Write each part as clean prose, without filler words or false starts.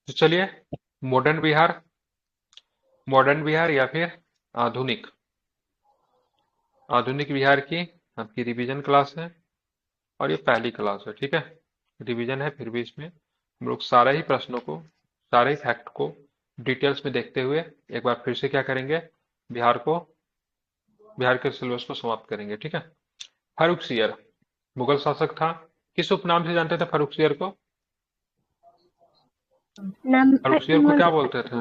तो चलिए, modern Bihar, modern Bihar या फिर आधुनिक, आधुनिक बिहार की आपकी रिवीजन क्लास है। और ये पहली क्लास है, ठीक है। रिवीजन है, फिर भी इसमें हम लोग सारे ही प्रश्नों को, सारे ही फैक्ट को डिटेल्स में देखते हुए एक बार फिर से क्या करेंगे, बिहार को, बिहार के सिलेबस को समाप्त करेंगे, ठीक है। फारूक सियर मुगल शासक था। किस उपनाम से जानते थे फारूक सियर को? नाम फारूक सियर को क्या बोलते थे?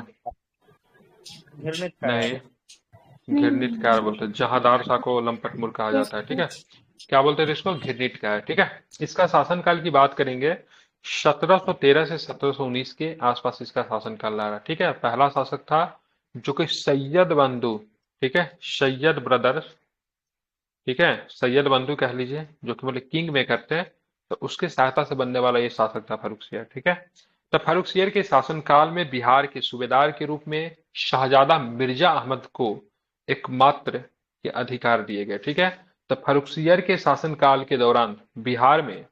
निर्णित नहीं, घिरनीटकार बोलते हैं। जहांदार शाह को लंपट मुर कहा जाता है, ठीक है। क्या बोलते थे इसको? घिरनीटकार, ठीक है। इसका शासनकाल की बात करेंगे, 1713 से 1719 के आसपास इसका शासनकाल रहा, ठीक है। पहला शासक था जो कि सैयद बंधु, ठीक है, सैयद ब्रदर्स, ठीक है, सैयद बंधु कह लीजिए, जो कि बोले किंग मेकर थे, तो उसके सहायता से बनने वाला ये शासक था फारूक सियर, ठीक है। तो फारूक सियर के शासनकाल में बिहार के सूबेदार के रूप में शाहजादा मिर्जा अहमद को एकमात्र के अधिकार दिए गए, ठीक है। तो फारूक सियर के शासनकाल के दौरान बिहार में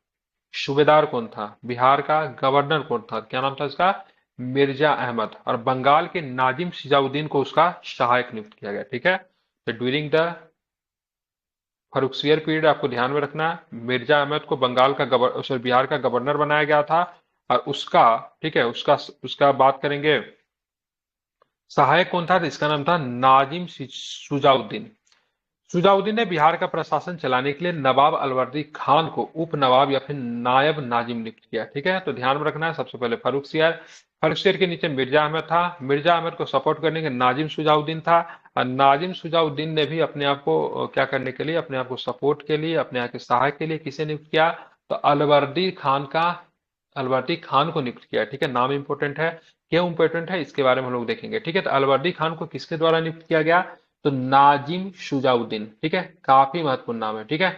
सूबेदार कौन था? बिहार का गवर्नर कौन था? क्या नाम था इसका? मिर्जा अहमद। और बंगाल के नाजिम सिजाउद्दीन को उसका सहायक नियुक्त किया गया, ठीक है। तो ड्यूरिंग द फर्रुखियर पीरियड आपको ध्यान में रखना है, मिर्जा अहमद को बंगाल का सॉरी बिहार का गवर्नर बनाया गया था। और उसका, ठीक है, उसका उसका बात करेंगे, सहायक कौन था? तो इसका नाम था नाजिम सुजाउद्दीन। सुजाउद्दीन ने बिहार का प्रशासन चलाने के लिए नवाब अलवर्दी खान को उप नवाब या फिर नायब नाजिम नियुक्त किया, ठीक है। तो ध्यान में रखना है, सबसे पहले फारूक सियर, फारूक सियर के नीचे मिर्जा अहमद था, मिर्जा अहमद को सपोर्ट करने के नाजिम सुजाउद्दीन था। और नाजिम सुजाउद्दीन ने भी अपने आप को क्या करने के लिए, अपने आप को सपोर्ट के लिए, अपने आप के सहायक के लिए किसे नियुक्त किया? तो अलवर्दी खान का, अलवर्दी खान को नियुक्त किया, ठीक है। नाम इंपॉर्टेंट है, क्यों इंपॉर्टेंट है इसके बारे में हम लोग देखेंगे, ठीक है। तो अलवर्दी खान को किसके द्वारा नियुक्त किया गया? तो नाजिम शुजाउद्दीन, ठीक है, काफी महत्वपूर्ण नाम है, ठीक है।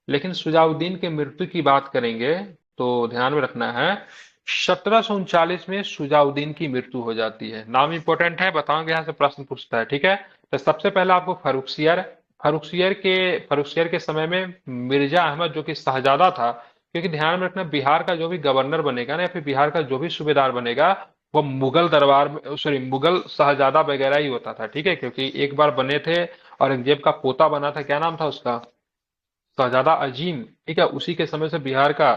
लेकिन शुजाउद्दीन के मृत्यु की बात करेंगे तो ध्यान में रखना है, 1739 में शुजाउद्दीन की मृत्यु हो जाती है। नाम इंपॉर्टेंट है, बताओगे, यहाँ से प्रश्न पूछता है, ठीक है। तो सबसे पहले आपको फर्रुखसियर, फर्रुखसियर के समय में मिर्जा अहमद जो कि शहजादा था, क्योंकि ध्यान में रखना बिहार का जो भी गवर्नर बनेगा ना, या फिर बिहार का जो भी सूबेदार बनेगा, वो मुगल दरबार में, सॉरी, मुगल शहजादा वगैरह ही होता था, ठीक है। क्योंकि एक बार बने थे, औरंगजेब का पोता बना था, क्या नाम था उसका? शहजादा अजीम, ठीक है। उसी के समय से बिहार का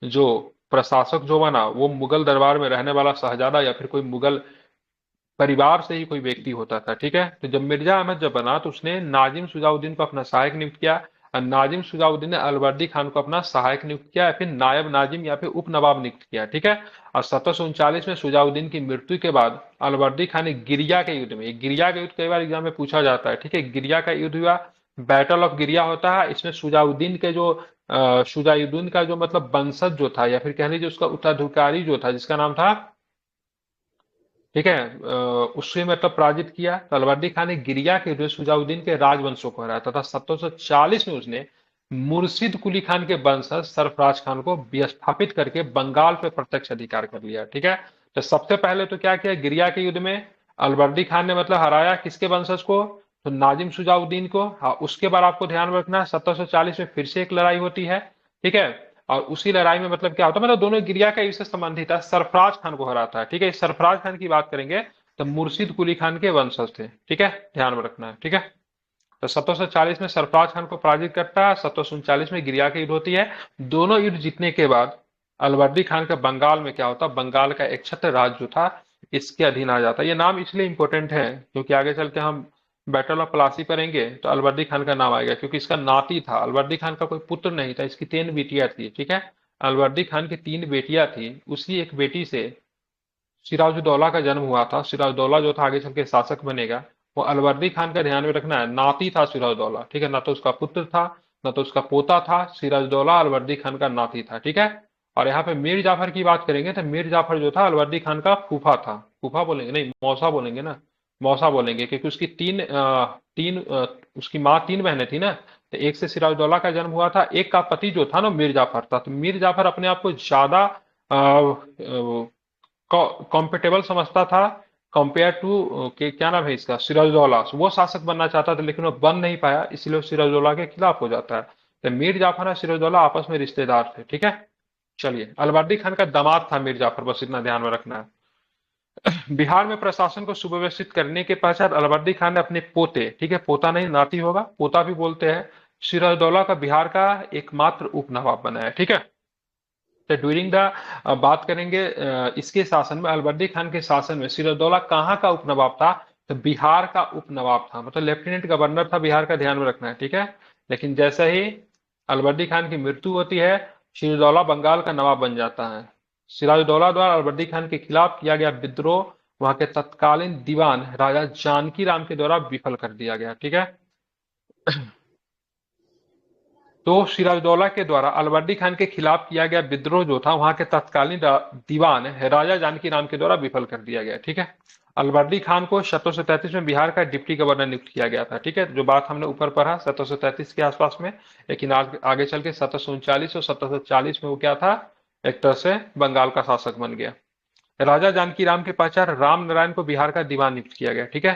जो प्रशासक जो बना, वो मुगल दरबार में रहने वाला शहजादा या फिर कोई मुगल परिवार से ही कोई व्यक्ति होता था, ठीक है। तो जब मिर्जा अहमद जब बना तो उसने नाजिम सुजाउद्दीन को अपना सहायक नियुक्त किया, और नाजिम सुजाउद्दीन ने अलवर्दी खान को अपना सहायक नियुक्त किया, या फिर नायब नाजिम या फिर उप नवाब नियुक्त किया, ठीक है। और 1739 में सुजाउद्दीन की मृत्यु के बाद अलवर्दी खान ने गिरिया के युद्ध में, गिरिया का युद्ध कई बार एग्जाम में पूछा जाता है, ठीक है, गिरिया का युद्ध हुआ, बैटल ऑफ गिरिया होता है। इसमें सुजाउद्दीन के जो सुजाउद्दीन का जो मतलब वंशज जो था, या फिर कह लीजिए उसका उत्तराधिकारी जो था, जिसका नाम था, ठीक है, उससे मतलब पराजित किया। तो अलवर्दी खान ने गिरिया के युद्ध सुजाउद्दीन के राजवंशों को हराया तथा 1740 में उसने मुर्शिद कुली खान के वंशज सरफराज खान को विस्थापित करके बंगाल पे प्रत्यक्ष अधिकार कर लिया, ठीक है। तो सबसे पहले तो क्या किया, गिरिया के युद्ध में अलवर्दी खान ने मतलब हराया किसके वंशज को? तो नाजिम सुजाउद्दीन को। हाँ, उसके बाद आपको ध्यान में रखना 1740 में फिर से एक लड़ाई होती है, ठीक है। और उसी लड़ाई में मतलब क्या होता है, मतलब दोनों गिरिया का युद्ध से संबंधित है, सरफराज खान को हराता है, ठीक है। इस सरफराज खान की बात करेंगे तो मुर्शिद कुली खान के वंशज थे, ठीक है, ध्यान में रखना है, ठीक है। तो 1740 में सरफराज खान को पराजित करता है, 1739 में गिरिया की युद्ध होती है। दोनों युद्ध जीतने के बाद अलवर्दी खान का बंगाल में क्या होता, बंगाल का एक छत्र राज्य जो था इसके अधीन आ जाता है। ये नाम इसलिए इंपॉर्टेंट है क्योंकि आगे चल के हम बैटल ऑफ प्लासी पढ़ेंगे तो अलवर्दी खान का नाम आएगा, क्योंकि इसका नाती था, अलवर्दी खान का कोई पुत्र नहीं था, इसकी 3 बेटियां थी, ठीक है। अलवर्दी खान की 3 बेटियां थी, उसी एक बेटी से सिराजुद्दौला का जन्म हुआ था। सिराजुद्दौला जो था आगे चल के शासक बनेगा। वो अलवर्दी खान का ध्यान में रखना है, नाती था सिराजुद्दौला, ठीक है, ना तो उसका पुत्र था, ना तो उसका पोता था। सिराजुद्दौला अलवर्दी खान का नाती था, ठीक है। और यहाँ पे मीर जाफर की बात करेंगे तो मीर जाफर जो था अलवर्दी खान का फूफा था। फूफा बोलेंगे नहीं, मौसा बोलेंगे ना, मौसा बोलेंगे, क्योंकि उसकी उसकी माँ 3 बहनें थी ना। तो एक से सिराजुद्दौला का जन्म हुआ था, एक का पति जो था ना मीर जाफर था। तो मीर जाफर अपने आप को ज्यादा कॉम्पिटेबल समझता था कंपेयर टू के क्या नाम है इसका, सिराजुद्दौला। वो शासक बनना चाहता था लेकिन वो बन नहीं पाया, इसलिए वो सिराजुद्दौला के खिलाफ हो जाता है। तो मीर जाफर और सिराजुद्दौला आपस में रिश्तेदार थे, ठीक है। चलिए, अलवर्दी खान का दामाद था मीर जाफर, बस इतना ध्यान में रखना है। बिहार में प्रशासन को सुव्यवस्थित करने के पश्चात अलावर्दी खान ने अपने पोते, ठीक है, पोता नहीं नाती होगा, पोता भी बोलते हैं, सिराजदौला का बिहार का एकमात्र उप नवाब बनाया, ठीक है। तो ड्यूरिंग द बात करेंगे इसके शासन में, अलवर्दी खान के शासन में सिराजदौला कहाँ का उप नवाब था? तो बिहार का उप नवाब था, मतलब लेफ्टिनेंट गवर्नर था बिहार का, ध्यान में रखना है, ठीक है। लेकिन जैसे ही अलवर्दी खान की मृत्यु होती है, सिराजदौला बंगाल का नवाब बन जाता है। सिराजदौला द्वारा अलवर्दी खान के खिलाफ किया गया विद्रोह वहां के तत्कालीन दीवान राजा जानकी राम के द्वारा विफल कर दिया गया, ठीक है। तो सिराजदौला के द्वारा अलवर्दी खान के खिलाफ किया गया विद्रोह जो था वहां के तत्कालीन दीवान राजा जानकी राम के द्वारा विफल कर दिया गया, ठीक है। अलवर्दी खान को 1733 में बिहार का डिप्टी गवर्नर नियुक्त किया गया था, ठीक है, जो बात हमने ऊपर पढ़ा 1733 के आसपास में। लेकिन आगे चल के 1739 और 1740 में वो क्या था, एक तरह से बंगाल का शासक बन गया। राजा जानकी राम के पश्चात राम नारायण को बिहार का दीवान नियुक्त किया गया, ठीक है।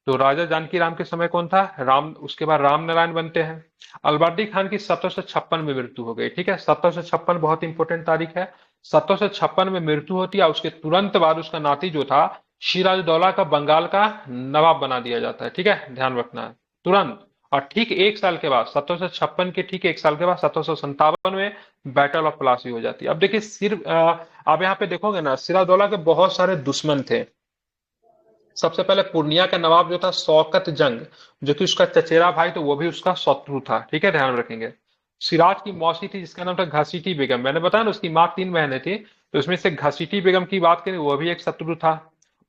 तो राजा जानकी राम के समय कौन था? राम, उसके बाद राम नारायण बनते हैं। अलवर्दी खान की 1756 में मृत्यु हो गई, ठीक है। 1756 बहुत इंपॉर्टेंट तारीख है। 1756 में मृत्यु होती है, उसके तुरंत बाद उसका नाती जो था सिराजदौला का बंगाल का नवाब बना दिया जाता है, ठीक है, ध्यान रखना है। तुरंत। और ठीक एक साल के बाद 1756 के ठीक एक साल के बाद 1757 में बैटल ऑफ प्लासी हो जाती है। अब देखिए सिर्फ आप यहाँ पे देखोगे ना, सिराजदौला के बहुत सारे दुश्मन थे। सबसे पहले पूर्णिया का नवाब जो था शौकत जंग, जो कि उसका चचेरा भाई, तो वो भी उसका शत्रु था, ठीक है, ध्यान रखेंगे। सिराज की मौसी थी जिसका नाम था घसीटी बेगम, मैंने बताया ना उसकी माँ 3 बहनें थी, तो उसमें से घसीटी बेगम की बात करें वो भी एक शत्रु था।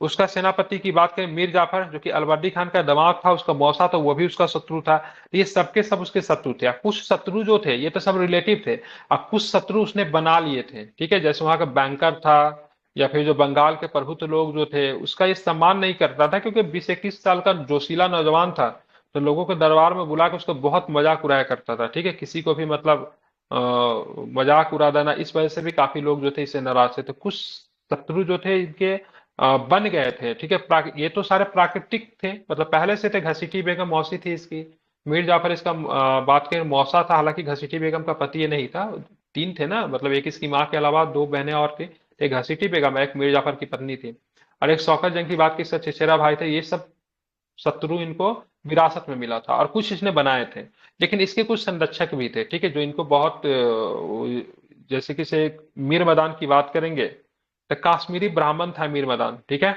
उसका सेनापति की बात करें मीर जाफर, जो कि अलवर्दी खान का दामाद था, उसका मौसा, तो वो भी उसका शत्रु था। तो ये सबके सब उसके शत्रु थे। कुछ शत्रु जो थे ये तो सब रिलेटिव थे, और कुछ शत्रु उसने बना लिए थे, ठीक है। जैसे वहां का बैंकर था, या फिर जो बंगाल के प्रभुत्व लोग जो थे उसका ये सम्मान नहीं करता था, क्योंकि 20-21 साल का जोशीला नौजवान था। तो लोगों को दरबार में बुला के उसको बहुत मजाक उड़ाया करता था, ठीक है, किसी को भी मतलब मजाक उड़ा देना, इस वजह से भी काफी लोग जो थे इससे नाराज थे। तो कुछ शत्रु जो थे इनके बन गए थे, ठीक है। ये तो सारे प्राकृतिक थे, मतलब पहले से थे। घसीटी बेगम मौसी थी इसकी, मीर जाफर इसका बात करें मौसा था, हालांकि घसीटी बेगम का पति ये नहीं था। 3 थे ना, मतलब एक इसकी माँ के अलावा 2 बहनें और थी, एक घसीटी बेगम, एक मीर जाफर की पत्नी थी, और एक शौकत जंग की बात की, इसका चचेरा भाई थे। ये सब शत्रु इनको विरासत में मिला था, और कुछ इसने बनाए थे। लेकिन इसके कुछ संरक्षक भी थे, ठीक है, जो इनको बहुत जैसे कि से मीर मदान की बात करेंगे, तो काश्मीरी ब्राह्मण था मीर मदान, ठीक है।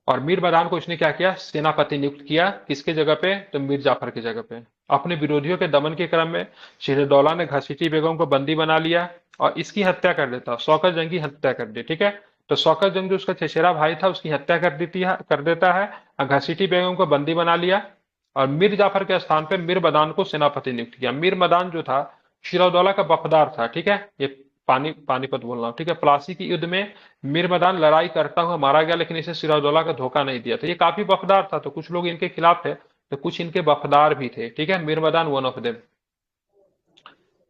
और मीर मदान को इसने क्या किया, सेनापति नियुक्त किया, किसके जगह पे? तो मीर जाफर की जगह पे। अपने विरोधियों के दमन के क्रम में सिराजदौला ने घसीटी बेगम को बंदी बना लिया और इसकी हत्या कर देता, शौकत जंग की हत्या कर दी, ठीक है। तो शौकत जंग जो उसका चचेरा भाई था उसकी हत्या कर देता है, और घसीटी बेगम को बंदी बना लिया, और मीर जाफर के स्थान पे मीर मदान को सेनापति नियुक्त किया। मीर मदान जो था सिराजदौला का वफादार था, ठीक है। ये पानीपत बोल रहा हूँ, ठीक है। प्लासी की युद्ध में मीर मदान लड़ाई करता हुआ मारा गया, लेकिन इसे सिराजदौला का धोखा नहीं दिया था। ये काफी वफादार था, तो कुछ लोग इनके खिलाफ थे, तो कुछ इनके वफादार भी थे, ठीक है। Mir Madan one of them.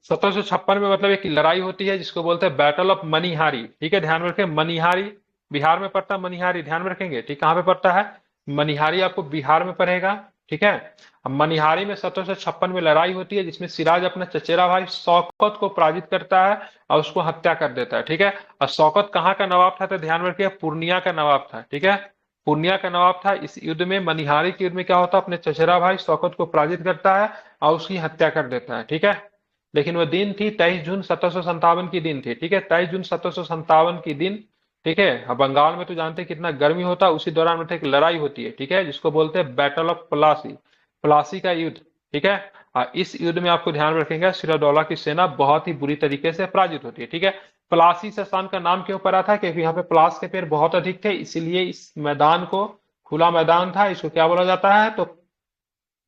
1756 में मतलब एक लड़ाई होती है जिसको बोलते हैं बैटल ऑफ मनिहारी, ठीक है, ध्यान में रखें। मनिहारी बिहार में पड़ता है, मनिहारी ध्यान में रखेंगे, ठीक, कहाँ पे पड़ता है? मनिहारी आपको बिहार में पड़ेगा, ठीक है। अब मनिहारी में 1756 में लड़ाई होती है जिसमें सिराज अपना चचेरा भाई शौकत को पराजित करता है और उसको हत्या कर देता है, ठीक है। और शौकत कहाँ का नवाब था? तो ध्यान में रखिए पूर्णिया का नवाब था, ठीक है, पूर्णिया का नवाब था। इस युद्ध में, मनिहारी के युद्ध में क्या होता है, अपने चचेरा भाई शौकत को पराजित करता है और उसकी हत्या कर देता है, ठीक है। लेकिन वह दिन थी 23 जून 1757 की दिन थी, ठीक है, 23 जून 1757 की दिन, ठीक है। अब बंगाल में तो जानते हैं कितना गर्मी होता है, उसी दौरान मतलब एक लड़ाई होती है, ठीक है, जिसको बोलते हैं बैटल ऑफ प्लासी, प्लासी का युद्ध, ठीक है। इस युद्ध में आपको ध्यान रखेंगे सिराजदौला की सेना बहुत ही बुरी तरीके से पराजित होती है, ठीक है। प्लासी से स्थान का नाम क्यों पड़ा था? क्योंकि यहाँ पे प्लास के पेड़ बहुत अधिक थे, इसीलिए इस मैदान को, खुला मैदान था, इसको क्या बोला जाता है? तो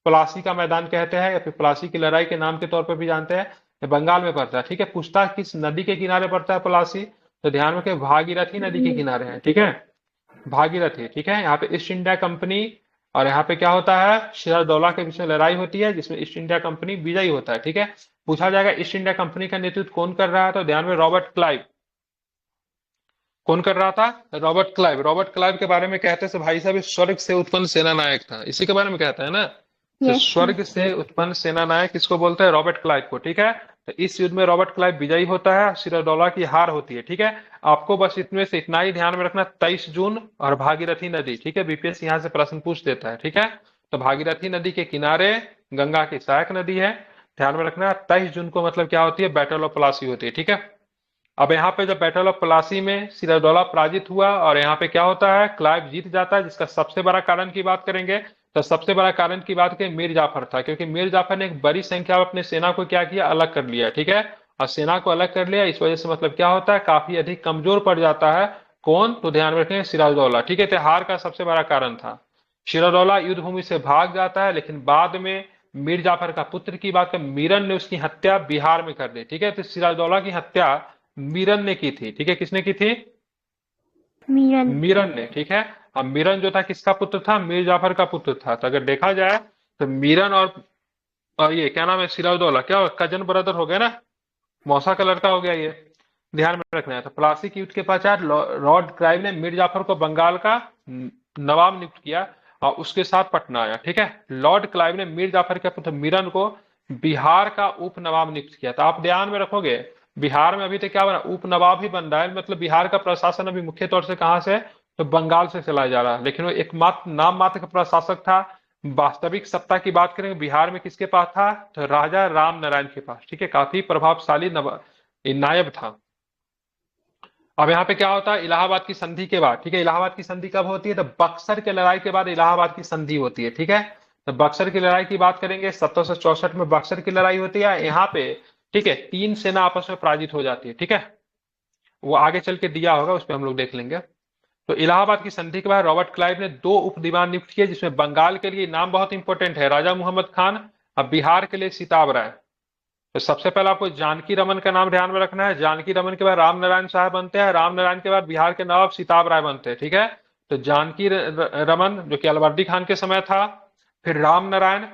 प्लासी का मैदान कहते हैं, या फिर प्लासी की लड़ाई के नाम के तौर पर भी जानते हैं। ये बंगाल में पड़ता है, ठीक है। पूछताछ किस नदी के किनारे पड़ता है प्लासी? तो ध्यान रखें भागीरथी नदी के किनारे है, ठीक है, भागीरथी, ठीक है। यहाँ पे ईस्ट इंडिया कंपनी, और यहाँ पे क्या होता है, सिराजदौला के बीच में लड़ाई होती है जिसमें ईस्ट इंडिया कंपनी विजयी होता है, ठीक है। पूछा जाएगा ईस्ट इंडिया कंपनी का नेतृत्व कौन कर रहा है? तो ध्यान में रॉबर्ट क्लाइव। कौन कर रहा था? Robert Clive. रॉबर्ट क्लाइव के बारे में कहते हैं भाई साहब ये स्वर्ग से उत्पन्न सेना नायक था, इसी के बारे में कहता है ना। तो यस। स्वर्ग से उत्पन्न सेना नायक किसको बोलते हैं? रॉबर्ट क्लाइव को, ठीक है। तो इस युद्ध में रॉबर्ट क्लाइव विजयी होता है, सिराजदौला की हार होती है। ठीक है, आपको बस इतने से इतना ही ध्यान में रखना, 23 जून और भागीरथी नदी। ठीक है, बीपीएससी यहाँ से प्रश्न पूछ देता है। ठीक है, तो भागीरथी नदी के किनारे गंगा की सहायक नदी है, ध्यान में रखना। 23 जून को मतलब क्या होती है, बैटल ऑफ प्लासी होती है। ठीक है, अब यहाँ पे जब बैटल ऑफ प्लासी में सिराजदौला पराजित हुआ और यहाँ पे क्या होता है, क्लाइव जीत जाता है, जिसका सबसे बड़ा कारण की बात करेंगे तो सबसे बड़ा कारण की बात करें मीर जाफर था, क्योंकि मीर जाफर ने एक बड़ी संख्या में अपने सेना को क्या किया, अलग कर लिया। ठीक है, और सेना को अलग कर लिया, इस वजह से मतलब क्या होता है, काफी अधिक कमजोर पड़ जाता है। कौन, तो ध्यान में रखें, सिराजदौला। ठीक है, तो हार का सबसे बड़ा कारण था। सिराजदौला युद्ध भूमि से भाग जाता है, लेकिन बाद में मीर जाफर का पुत्र की बात करें, मीरन ने उसकी हत्या बिहार में कर दी। ठीक है, तो सिराजदौला की हत्या मीरन ने की थी। ठीक है, किसने की थी, मीरन। मीरन ने। ठीक है, अब मीरन जो था किसका पुत्र था, मीर जाफर का पुत्र था। तो अगर देखा जाए तो मीरन और ये क्या नाम है, सिराजदौला, क्या कजन ब्रदर हो गया ना, मौसा का लड़का हो गया ये, ध्यान में रखना है। तो प्लासी की युद्ध के पश्चात लॉर्ड क्लाइव ने मीर जाफर को बंगाल का नवाब नियुक्त किया और उसके साथ पटना आया। ठीक है, लॉर्ड क्लाइव ने मीर जाफर के पुत्र मीरन को बिहार का उप नवाब नियुक्त किया। तो आप ध्यान में रखोगे, बिहार में अभी तक क्या बना, उप नवाब ही बन रहा है, मतलब बिहार का प्रशासन अभी मुख्य तौर से कहां से, तो बंगाल से चला जा रहा है। लेकिन वो एकमात्र नाम मात्र का प्रशासक था। वास्तविक सत्ता की बात करें बिहार में किसके पास था, तो राजा राम नारायण के पास। ठीक है, काफी प्रभावशाली नायब था। अब यहाँ पे क्या होता है, इलाहाबाद की संधि के बाद। ठीक है, इलाहाबाद की संधि कब होती है, तो बक्सर के लड़ाई के बाद इलाहाबाद की संधि होती है। ठीक है, तो बक्सर की लड़ाई की बात करेंगे, 1764 में बक्सर की लड़ाई होती है यहाँ पे। ठीक है, तीन सेना आपस में पराजित हो जाती है। ठीक है, वो आगे चल के दिया होगा, उस पर हम लोग देख लेंगे। तो इलाहाबाद की संधि के बाद रॉबर्ट क्लाइव ने दो उप दीवान नियुक्त किए, जिसमें बंगाल के लिए नाम बहुत इंपॉर्टेंट है, राजा मोहम्मद खान, और बिहार के लिए सिताब राय। तो सबसे पहले आपको जानकी रमन का नाम ध्यान में रखना है। जानकी रमन के बाद राम नारायण साहब बनते हैं, राम नारायण के बाद बिहार के नवाब सिताब राय बनते हैं। ठीक है, तो जानकी रमन जो कि अलवर्दी खान के समय था, फिर राम नारायण,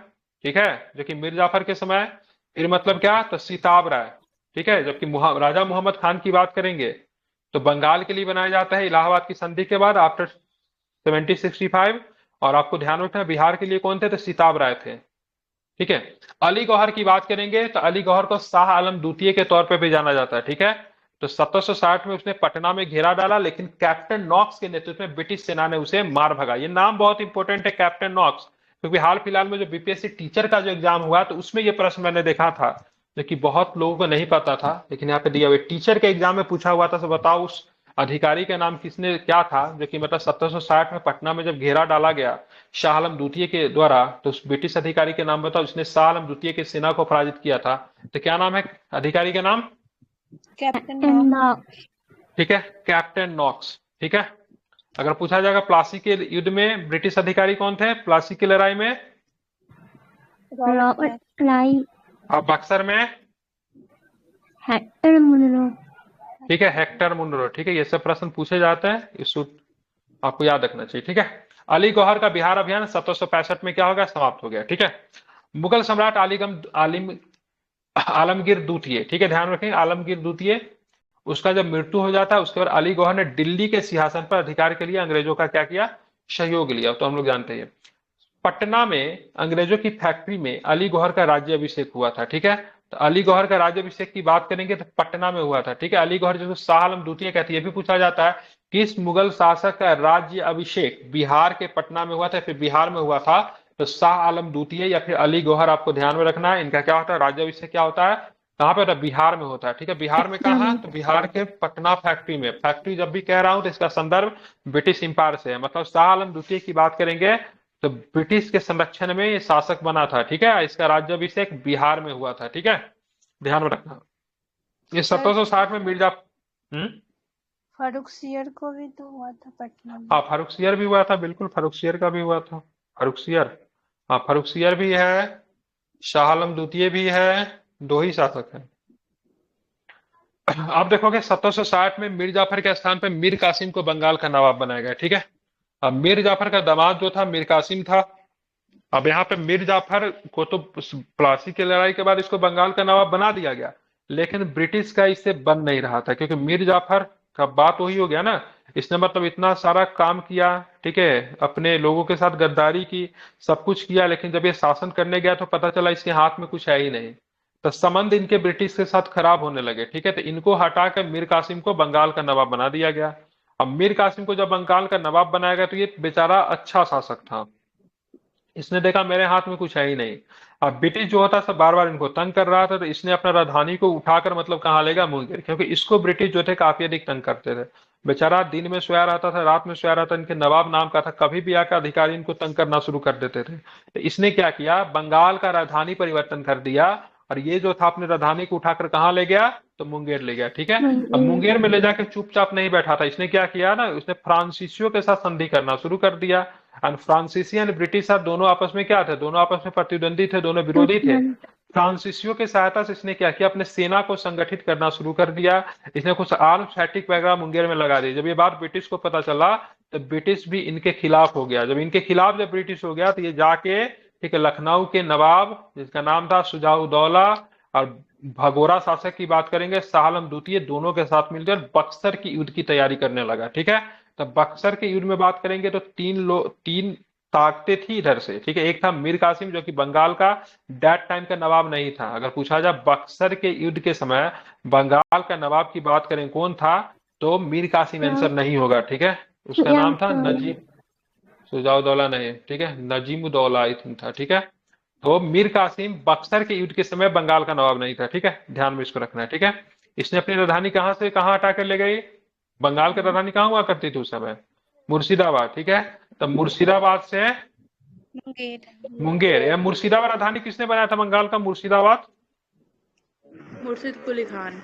ठीक है, जो कि मीर जाफर के समय, फिर मतलब क्या, तो सिताब राय। ठीक है, जबकि राजा मोहम्मद खान की बात करेंगे तो बंगाल के लिए बनाया जाता है इलाहाबाद की संधि के बाद आफ्टर 1765। और आपको ध्यान रखना है बिहार के लिए कौन थे, तो सिताब राय थे। ठीक है, अली गौहर की बात करेंगे तो अली गौहर को शाह आलम द्वितीय के तौर पे भी जाना जाता है। ठीक है, तो 1760 में उसने पटना में घेरा डाला, लेकिन कैप्टन नॉक्स के नेतृत्व में ब्रिटिश सेना ने उसे मार भगा। ये नाम बहुत इंपॉर्टेंट है, कैप्टन नॉक्स, क्योंकि हाल फिलहाल में जो बीपीएससी टीचर का जो एग्जाम हुआ तो उसमें ये प्रश्न मैंने देखा था, जो कि बहुत लोगों को नहीं पता था, लेकिन यहाँ पे दिया हुआ टीचर के एग्जाम में पूछा हुआ था। तो बताओ उस अधिकारी का नाम किसने क्या था, जो कि मतलब 1760 में पटना में जब घेरा डाला गया शाह आलम द्वितीय के द्वारा, तो उस ब्रिटिश अधिकारी के नाम बताओ जिसने शाह आलम द्वितीय की सेना को पराजित किया था। तो क्या नाम है अधिकारी का नाम, कैप्टन नॉक्स। ठीक है, कैप्टन नॉक्स। ठीक है, अगर पूछा जाएगा प्लासी के युद्ध में ब्रिटिश अधिकारी कौन थे, प्लासी की लड़ाई में रॉबर्ट क्लाइव। और बक्सर में हेक्टर मुनरो। ठीक है, हेक्टर मुनरो। ठीक है, ये सब प्रश्न पूछे जाते हैं, इस आपको याद रखना चाहिए। ठीक है, अली गौहर का बिहार अभियान 1765 में क्या होगा, समाप्त हो गया। ठीक है, मुगल सम्राट आलमगीर द्वितीय, ठीक है, ध्यान रखें, आलमगीर द्वितीय, उसका जब मृत्यु हो जाता है उसके बाद अली गौहर ने दिल्ली के सिंहासन पर अधिकार के लिए अंग्रेजों का क्या किया, सहयोग लिया। तो हम लोग जानते हैं पटना में अंग्रेजों की फैक्ट्री में अली गौहर का राज्य अभिषेक हुआ था। ठीक है, तो अली गौहर का राज्य अभिषेक की बात करेंगे तो पटना में हुआ था। ठीक है, अली गौहर जिसको शाह आलम द्वितीय कहते हैं, ये भी पूछा जाता है किस मुगल शासक का राज्य अभिषेक बिहार के पटना में हुआ था, फिर बिहार में हुआ था, तो शाह आलम द्वितीय या फिर अली गौहर। आपको ध्यान में रखना है इनका क्या होता है, राज्य अभिषेक क्या होता है, कहाँ पे होता है, बिहार में होता है। ठीक है, बिहार में कहाँ, तो बिहार के पटना फैक्ट्री में। फैक्ट्री जब भी कह रहा हूं तो इसका संदर्भ ब्रिटिश इंपायर से है, मतलब शाह आलम द्वितीय की बात करेंगे तो ब्रिटिश के संरक्षण में ये शासक बना था। ठीक है, इसका राज्याभिषेक बिहार में हुआ था। ठीक है, ध्यान में रखना। ये 1760 में मिर्जा फर्रुखसियर को भी तो हुआ था पटना में। हाँ, फर्रुखसियर भी हुआ था, बिल्कुल फर्रुखसियर का भी हुआ था, फर्रुखसियर। हाँ, फर्रुखसियर भी है, शाह आलम द्वितीय भी है, दो ही शासक हैं। आप देखोगे 1760 में मीर जाफर के स्थान पर मीर कासिम को बंगाल का नवाब बनाया गया। ठीक है, अब मीर जाफर का दामाद जो था मीर कासिम था। अब यहाँ पे मीर जाफर को तो प्लासी की लड़ाई के बाद इसको बंगाल का नवाब बना दिया गया, लेकिन ब्रिटिश का इससे बन नहीं रहा था, क्योंकि मीर जाफर का बात वही हो गया ना, इसने मतलब इतना सारा काम किया, ठीक है, अपने लोगों के साथ गद्दारी की, सब कुछ किया, लेकिन जब ये शासन करने गया तो पता चला इसके हाथ में कुछ है ही नहीं। तो संबंध इनके ब्रिटिश के साथ खराब होने लगे, ठीक है। तो इनको हटा कर मीर कासिम को बंगाल का नवाब बना दिया गया। अब मीर कासिम को जब बंगाल का नवाब बनाया गया तो ये बेचारा अच्छा शासक था। इसने देखा मेरे हाथ में कुछ है ही नहीं। अब ब्रिटिश जो होता सब बार बार इनको तंग कर रहा था, तो इसने अपना राजधानी को उठाकर मतलब कहाँ लेगा, मुंगेर, क्योंकि इसको ब्रिटिश जो थे काफी अधिक तंग करते थे। बेचारा दिन में सोया रहता था, रात में सोया रहता, इनके नवाब नाम का था, कभी भी आकर अधिकारी इनको तंग करना शुरू कर देते थे। तो इसने क्या किया, बंगाल का राजधानी परिवर्तन कर दिया, और ये जो था अपनी राजधानी को उठाकर कहाँ ले गया, तो मुंगेर ले गया, ठीक है। अब मुंगेर। मुंगेर में ले जाकर चुपचाप नहीं बैठा था, इसने क्या किया ना, उसने फ्रांसीसियों के साथ संधि करना शुरू कर दिया। एंड फ्रांसीसी एंड ब्रिटिश साथ दोनों आपस में क्या थे, दोनों आपस में प्रतिद्वंदी थे, दोनों विरोधी थे। दुष्मंत। फ्रांसीसियों की सहायता से इसने क्या किया, अपने सेना को संगठित करना शुरू कर दिया। इसने कुछ आर्म्स फैटिक वगैरह मुंगेर में लगा दी। जब ये बात ब्रिटिश को पता चला तो ब्रिटिश भी इनके खिलाफ हो गया। जब इनके खिलाफ जब ब्रिटिश हो गया तो ये जाके, ठीक है, लखनऊ के नवाब जिसका नाम था सुजाउदौला, और भगोरा शासक की बात करेंगे शाह आलम द्वितीय, दोनों के साथ मिलकर बक्सर की युद्ध की तैयारी करने लगा, ठीक है। तो बक्सर के युद्ध में बात करेंगे तो तीन ताकतें थी इधर से, ठीक है। एक था मीर कासिम जो कि बंगाल का दैट टाइम का नवाब नहीं था। अगर पूछा जाए बक्सर के युद्ध के समय बंगाल का नवाब की बात करें कौन था, तो मीर कासिम आंसर नहीं होगा, ठीक है। उसका नाम था सुजाउदौला। नजीब, सुजाउदौला नहीं, ठीक है, नजीमुद्दौला आई थिंक था, ठीक है। तो मीर कासिम बक्सर के युद्ध के समय बंगाल का नवाब नहीं था, ठीक है, ध्यान में इसको रखना है, ठीक है। इसने अपनी राजधानी कहां से कहां हटा कर ले गई, बंगाल की राजधानी कहां हुआ करती थी उस समय, मुर्शिदाबाद, ठीक है। तो मुर्शिदाबाद से मुंगेर। मुंगेर, या मुर्शिदाबाद राजधानी किसने बनाया था बंगाल का, मुर्शिदाबाद, मुर्शिद कुली खान।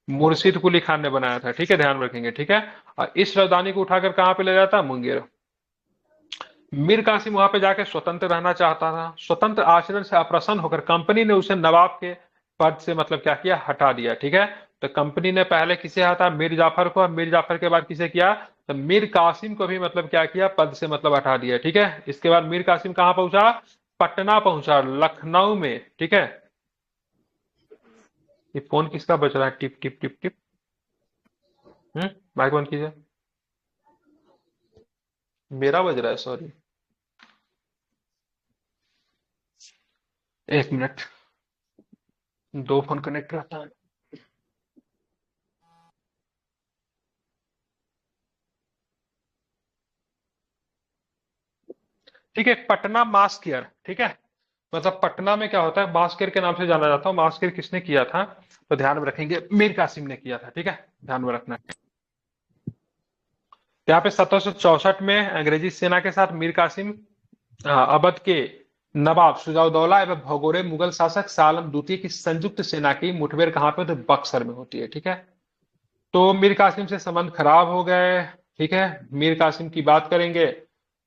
मुर्शिद कुली खान ने बनाया था, ठीक है, ध्यान रखेंगे, ठीक है। और इस राजधानी को उठाकर कहां पे ले जाता, मुंगेर। मीर कासिम वहां पे जाके स्वतंत्र रहना चाहता था। स्वतंत्र आचरण से अप्रसन्न होकर कंपनी ने उसे नवाब के पद से मतलब क्या किया, हटा दिया, ठीक है। तो कंपनी ने पहले किसे हटा, मीर जाफर को, और मीर जाफर के बाद किसे किया, तो मीर कासिम को भी मतलब क्या किया, पद से मतलब हटा दिया, ठीक है। इसके बाद मीर कासिम कहां पहुंचा, पटना पहुंचा, लखनऊ में, ठीक है। ये फोन किसका बज रहा है, टिप टिप टिप टिप। माइक बंद कीजिए, मेरा बज रहा है, सॉरी, एक मिनट, दो फोन कनेक्ट रहता है। ठीक है, पटना मास केयर, ठीक है। मतलब पटना में क्या होता है, मास केयर के नाम से जाना जाता है। मास केयर किसने किया था, तो ध्यान में रखेंगे मीर कासिम ने किया था, ठीक है, ध्यान में रखना है। यहाँ पे 1764 में अंग्रेजी सेना के साथ मीर कासिम, अवध के नवाब सुजाउदौला एवं भगोड़े मुगल शासक शाह आलम द्वितीय की संयुक्त सेना की मुठभेड़ कहाँ पे, तो बक्सर में होती है, ठीक है। तो मीर कासिम से संबंध खराब हो गए, ठीक है। मीर कासिम की बात करेंगे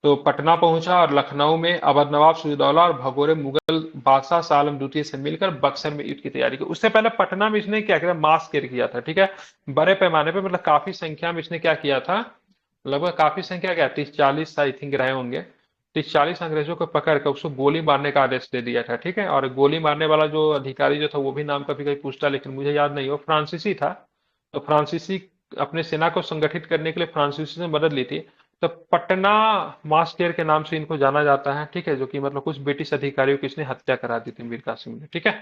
तो पटना पहुंचा, और लखनऊ में अवध नवाब सिराजउद्दौला और भगोड़े मुगल बादशाह शाह आलम द्वितीय से मिलकर बक्सर में युद्ध की तैयारी की। उससे पहले पटना में इसने क्या किया, मास केयर किया था, ठीक है, बड़े पैमाने पे, मतलब काफी संख्या में इसने क्या किया था, लगभग काफी संख्या क्या, 30-40 आई थिंक रहे होंगे। 30-40 अंग्रेजों को पकड़ कर उसको गोली मारने का आदेश दे दिया था, ठीक है। और गोली मारने वाला जो अधिकारी जो था वो भी नाम कभी कभी पूछता, लेकिन मुझे याद नहीं, वो फ्रांसीसी था। तो फ्रांसीसी अपने सेना को संगठित करने के लिए फ्रांसीसी से मदद ली थी। तो पटना मास केयर के नाम से इनको जाना जाता है, ठीक है, जो कि मतलब कुछ ब्रिटिश अधिकारियों की इसने हत्या करा दी थी मीर कासिम ने, ठीक है।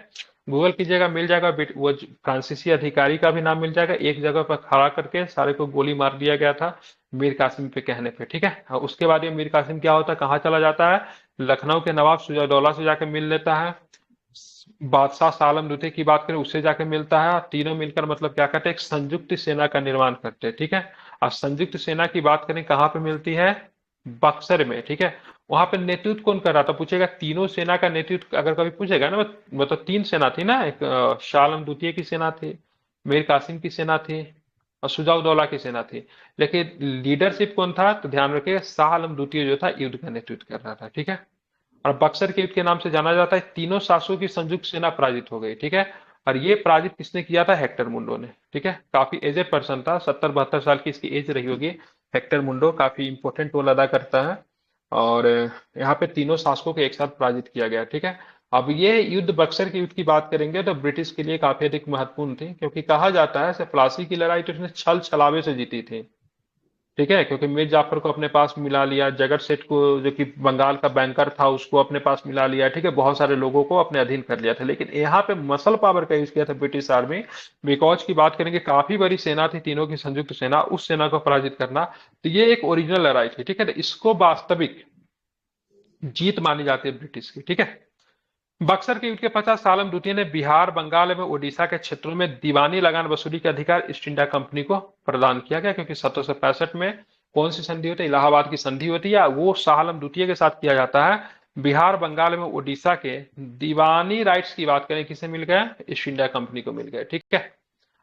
गूगल कीजिएगा मिल जाएगा, वो फ्रांसीसी अधिकारी का भी नाम मिल जाएगा। एक जगह पर खड़ा करके सारे को गोली मार दिया गया था मीर कासिम के कहने पे, ठीक है। और उसके बाद ये मीर कासिम क्या होता है, कहाँ चला जाता है, लखनऊ के नवाब सुजाउदौला से जाकर मिल लेता है। बादशाह शाह आलम द्वितीय की बात करें उससे जाके मिलता है, और तीनों मिलकर मतलब क्या करते हैं, एक संयुक्त सेना का निर्माण करते हैं, ठीक है। और संयुक्त सेना की बात करें कहाँ पे मिलती है, बक्सर में, ठीक है। वहां पे नेतृत्व कौन कर रहा था, पूछेगा तीनों सेना का नेतृत्व अगर कभी पूछेगा ना, मतलब तीन सेना थी ना, एक शाह आलम द्वितीय की सेना थी, मीर कासिम की सेना थी, और सुजाउदौला की सेना थी। लेकिन लीडरशिप कौन था, तो ध्यान रखिएगा शाह आलम द्वितीय जो था युद्ध का नेतृत्व कर रहा था, ठीक है। और बक्सर के युद्ध के नाम से जाना जाता है। तीनों शासकों की संयुक्त सेना पराजित हो गई, ठीक है। और ये पराजित किसने किया था, हेक्टर मुंडो ने, ठीक है। काफी एजेड पर्सन था, 70-72 साल की इसकी एज रही होगी। हेक्टर मुंडो काफी इंपॉर्टेंट रोल अदा करता है। और यहाँ पे तीनों शासकों को एक साथ पराजित किया गया, ठीक है। अब ये युद्ध, बक्सर के युद्ध की बात करेंगे तो ब्रिटिश के लिए काफी अधिक महत्वपूर्ण थी, क्योंकि कहा जाता है प्लासी की लड़ाई तो इसने छल छलावे से जीती थी। ठीक है, क्योंकि मीर जाफर को अपने पास मिला लिया, जगत सेठ को जो कि बंगाल का बैंकर था उसको अपने पास मिला लिया, ठीक है, बहुत सारे लोगों को अपने अधीन कर लिया था। लेकिन यहाँ पे मसल पावर का यूज किया था ब्रिटिश आर्मी, बिकॉज की बात करेंगे काफी बड़ी सेना थी, तीनों की संयुक्त सेना, उस सेना को पराजित करना, तो ये एक ओरिजिनल लड़ाई थी। ठीक है, तो इसको वास्तविक जीत मानी जाती है ब्रिटिश की। ठीक है, बक्सर के युद्ध के पश्चात सालम द्वितीय ने बिहार, बंगाल एवं उड़ीसा के क्षेत्रों में दीवानी लगान वसूली के अधिकार ईस्ट इंडिया कंपनी को प्रदान किया गया, क्योंकि 1765 में कौन सी संधि होती है? इलाहाबाद की संधि होती है, वो शाह आलम द्वितीय के साथ किया जाता है। बिहार, बंगाल एवं उड़ीसा के दीवानी राइट्स की बात करें, किसे मिल गया? ईस्ट इंडिया कंपनी को मिल गया। ठीक है,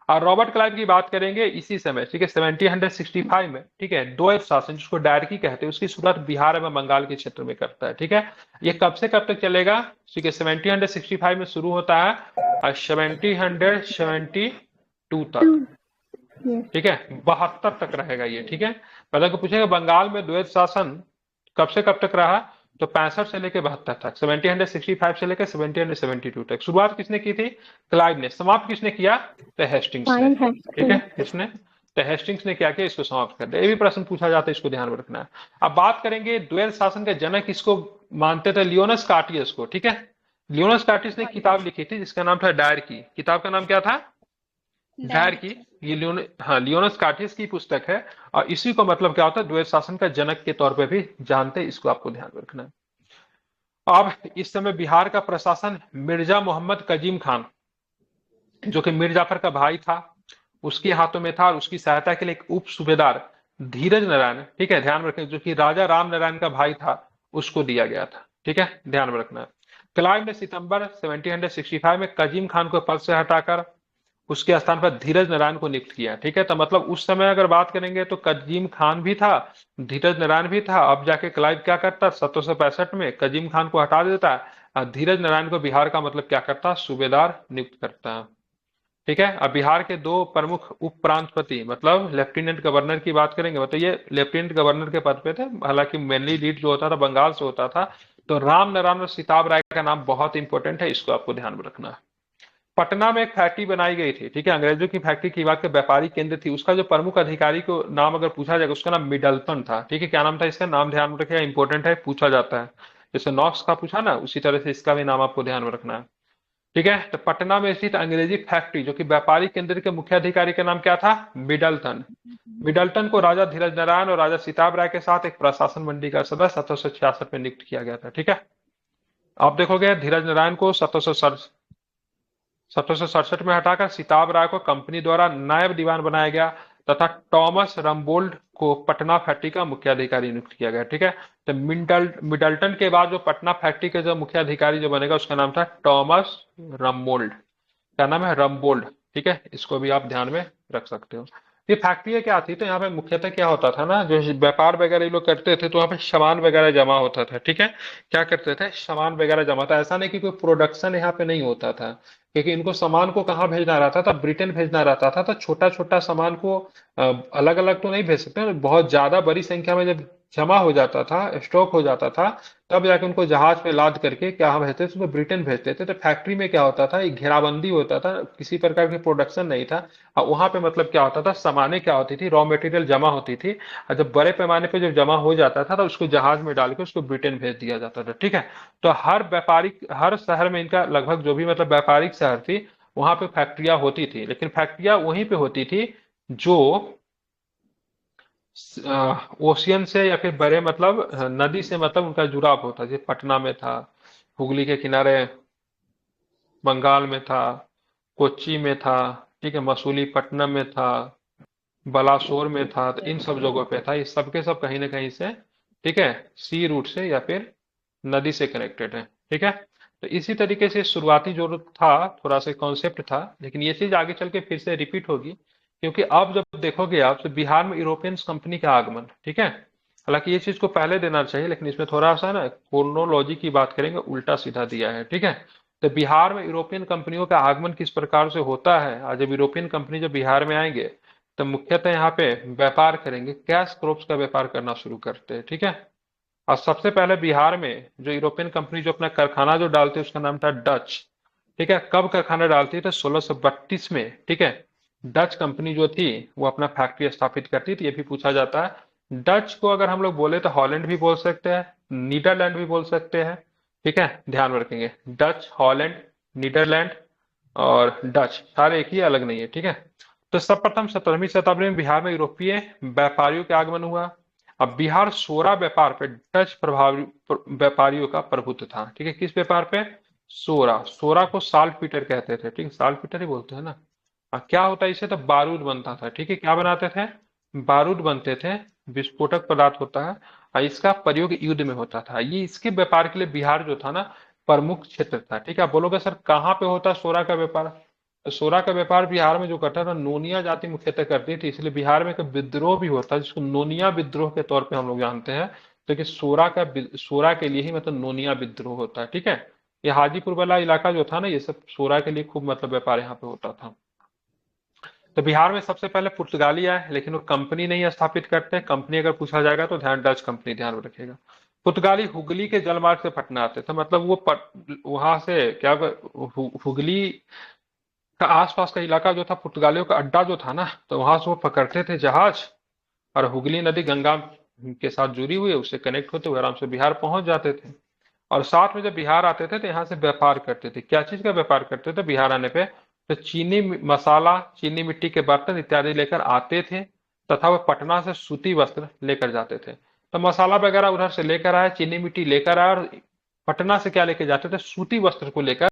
और रॉबर्ट क्लाइव की बात करेंगे इसी समय, ठीक है, 1765 में, ठीक है, द्वैत शासन जिसको डायरकी कहते हैं, उसकी शुरुआत बिहार एवं बंगाल के क्षेत्र में करता है। ठीक है, ये कब से कब तक चलेगा? ठीक है, 1765 में शुरू होता है और 1772 तक, ठीक है, 72 तक रहेगा ये। ठीक है, पहले को पूछेगा बंगाल में द्वैत शासन कब से कब तक रहा, तो 65 से लेकर 72 तक, 1765 से लेकर 1772 तक। शुरुआत किसने की थी? क्लाइव ने। समाप्त किसने किया? तो हेस्टिंग्स ने। ठीक है, किसने? तो हेस्टिंग्स ने क्या किया? इसको समाप्त कर दिया। ये भी प्रश्न पूछा जाता है, इसको ध्यान में रखना है। अब बात करेंगे द्वैत शासन के जनक किसको मानते थे? लियोनस कार्टियस को। ठीक है, लियोनस कार्टियस ने किताब लिखी थी जिसका नाम था डायरकी। किताब का नाम क्या था? डायरकी। ये लियोनस कार्टियस की पुस्तक है, और इसी को मतलब क्या होता है? द्वैत शासन का जनक के तौर पे भी जानते हैं, इसको आपको ध्यान में रखना है। अब इस समय बिहार का प्रशासन मिर्जा मोहम्मद कजीम खान, जो कि मीर जाफर का भाई था, उसके हाथों में था, और उसकी सहायता के लिए एक उप सूबेदार धीरज नारायण, ठीक है, ध्यान में रखें, जो कि राजा राम नारायण का भाई था, उसको दिया गया था। ठीक है, ध्यान में रखना है। क्लाइव ने सितंबर 1765 में कजीम खान को पद से हटाकर उसके स्थान पर धीरज नारायण को नियुक्त किया। ठीक है, तो मतलब उस समय अगर बात करेंगे तो कजीम खान भी था, धीरज नारायण भी था। अब जाके क्लाइव क्या करता? 1765 में कजीम खान को हटा देता है और धीरज नारायण को बिहार का मतलब क्या करता? सूबेदार नियुक्त करता है। ठीक है, अब बिहार के दो प्रमुख उप प्रांतपति मतलब लेफ्टिनेंट गवर्नर की बात करेंगे, मतलब ये लेफ्टिनेंट गवर्नर के पद पे थे, हालांकि मेनली लीड जो होता था बंगाल से होता था। तो राम नारायण और सिताब राय का नाम बहुत इंपॉर्टेंट है, इसको आपको ध्यान में रखना है। पटना में एक फैक्ट्री बनाई गई थी, ठीक है, अंग्रेजों की फैक्ट्री की बात के व्यापारी केंद्र थी। उसका जो प्रमुख अधिकारी को नाम अगर पूछा जाएगा, उसका नाम मिडल्टन था। ठीक है, क्या नाम था इसका? नाम ध्यान में रखिएगा, इंपॉर्टेंट है, पूछा जाता है। जैसे नॉक्स का पूछा ना, उसी तरह से इसका भी नाम आपको ध्यान में रखना है। ठीक है, तो पटना में स्थित अंग्रेजी फैक्ट्री जो कि व्यापारी केंद्र के मुख्य अधिकारी का नाम क्या था? मिडल्टन। मिडल्टन को राजा धीरज नारायण और राजा सीताब राय के साथ एक प्रशासन मंडली का सदस्य 1766 में नियुक्त किया गया था। ठीक है, आप देखोगे धीरज नारायण को 1767 में हटाकर सिताब राय को कंपनी द्वारा नायब दीवान बनाया गया, तथा टॉमस रम्बोल्ड को पटना फैक्ट्री का मुख्य अधिकारी नियुक्त किया गया। ठीक है, तो मिडल्टन के बाद जो पटना फैक्ट्री के जो मुख्य अधिकारी जो बनेगा, उसका नाम था टॉमस रम्बोल्ड। क्या नाम है? रम्बोल्ड। ठीक है, इसको भी आप ध्यान में रख सकते हो। ये फैक्ट्री क्या थी? तो यहाँ पे मुख्यतः क्या होता था ना, जो व्यापार वगैरह ये लोग करते थे, तो वहाँ पे सामान वगैरह जमा होता था। ठीक है, क्या करते थे? सामान वगैरह जमा था। ऐसा नहीं कि कोई प्रोडक्शन यहाँ पे नहीं होता था, क्योंकि इनको सामान को कहाँ भेजना रहता था? ब्रिटेन भेजना रहता था। तो छोटा छोटा सामान को अलग अलग तो नहीं भेज सकते, बहुत ज्यादा बड़ी संख्या में जब जमा हो जाता था, स्टॉक हो जाता था, तब जाके उनको जहाज पे लाद करके क्या भेजते थे? उसको ब्रिटेन भेजते थे। तो फैक्ट्री में क्या होता था? एक घेराबंदी होता था, किसी प्रकार की प्रोडक्शन नहीं था। और वहां पे मतलब क्या होता था? सामानें क्या होती थी? रॉ मटेरियल जमा होती थी, और जब बड़े पैमाने पे जब जमा हो जाता था तो उसको जहाज में डाल के उसको ब्रिटेन भेज दिया जाता था। ठीक है, तो हर व्यापारिक हर शहर में इनका लगभग जो भी मतलब व्यापारिक शहर थी, वहां पे फैक्ट्रियां होती थी। लेकिन फैक्ट्रियां वहीं पे होती थी जो ओशियन से या फिर बड़े मतलब नदी से मतलब उनका जुड़ाव होता, जैसे पटना में था, हुगली के किनारे बंगाल में था, कोच्चि में था, ठीक है, मसूलीपट्टनम में था, बलासोर में था, तो इन सब जगहों पे था। ये सब के सब कहीं ना कहीं से, ठीक है, सी रूट से या फिर नदी से कनेक्टेड है। ठीक है, तो इसी तरीके से शुरुआती जो था थोड़ा सा कॉन्सेप्ट था, लेकिन ये चीज आगे चल के फिर से रिपीट होगी, क्योंकि अब जब देखोगे आप तो बिहार में यूरोपियन कंपनी का आगमन, ठीक है, हालांकि ये चीज को पहले देना चाहिए, लेकिन इसमें थोड़ा सा ना क्रोनोलॉजी की बात करेंगे, उल्टा सीधा दिया है। ठीक है, तो बिहार में यूरोपियन कंपनियों का आगमन किस प्रकार से होता है, आज जब यूरोपियन कंपनी जब बिहार में आएंगे तो मुख्यतः यहाँ पे व्यापार करेंगे, कैश क्रॉप्स का व्यापार करना शुरू करते हैं। ठीक है, और सबसे पहले बिहार में जो यूरोपियन कंपनी जो अपना कारखाना जो डालती है उसका नाम था डच। ठीक है, कब कारखाना डालती है? तो 1632 में। ठीक है, डच कंपनी जो थी वो अपना फैक्ट्री स्थापित करती थी, ये भी पूछा जाता है। डच को अगर हम लोग बोले तो हॉलैंड भी बोल सकते हैं, नीदरलैंड भी बोल सकते हैं। ठीक है, ध्यान में रखेंगे, डच, हॉलैंड, नीदरलैंड और डच सारे एक ही, अलग नहीं है। ठीक है, तो सर्वप्रथम 17वीं शताब्दी में बिहार में यूरोपीय व्यापारियों के आगमन हुआ। अब बिहार सोरा व्यापार पे डच प्रभावी व्यापारियों का प्रभुत्व था। ठीक है, किस व्यापार पे? सोरा। सोरा को साल्ट पीटर कहते थे। ठीक है, साल्ट पीटर ही बोलते हैं ना। क्या होता है इससे? तो बारूद बनता था। ठीक है, क्या बनाते थे? बारूद बनते थे, विस्फोटक पदार्थ होता है, और इसका प्रयोग युद्ध में होता था। ये इसके व्यापार के लिए बिहार जो था ना, प्रमुख क्षेत्र था। ठीक है, आप बोलोगे सर कहाँ पे होता है सोरा का व्यापार? तो सोरा का व्यापार बिहार में जो करता था, नोनिया जाति मुख्यतः करती थी, इसलिए बिहार में एक विद्रोह भी होता है जिसको नोनिया विद्रोह के तौर पे हम लोग जानते हैं। तो कि सोरा के लिए ही मतलब नोनिया विद्रोह होता है। ठीक है, ये हाजीपुर वाला इलाका जो था ना, ये सब सोरा के लिए खूब मतलब व्यापार यहाँ पे होता था। तो बिहार में सबसे पहले पुर्तगाली आए, लेकिन वो कंपनी नहीं स्थापित करते। कंपनी अगर पूछा जाएगा तो ध्यान डच कंपनी ध्यान में रखेगा। पुर्तगाली हुगली के जलमार्ग से पटना आते थे, मतलब वो वहां से क्या हुगली का आसपास का इलाका जो था, पुर्तगालियों का अड्डा जो था ना, तो वहां से वो पकड़ते थे जहाज, और हुगली नदी गंगा के साथ जुड़ी हुई है, उससे कनेक्ट होते हुए आराम से बिहार पहुंच जाते थे। और साथ में जब बिहार आते थे तो यहाँ से व्यापार करते थे। क्या चीज का व्यापार करते थे बिहार आने पे? तो चीनी मसाला, चीनी मिट्टी के बर्तन इत्यादि लेकर आते थे, तथा वो पटना से सूती वस्त्र लेकर जाते थे। तो मसाला वगैरह उधर से लेकर आए, चीनी मिट्टी लेकर आए, और पटना से क्या लेके जाते थे? सूती वस्त्र को लेकर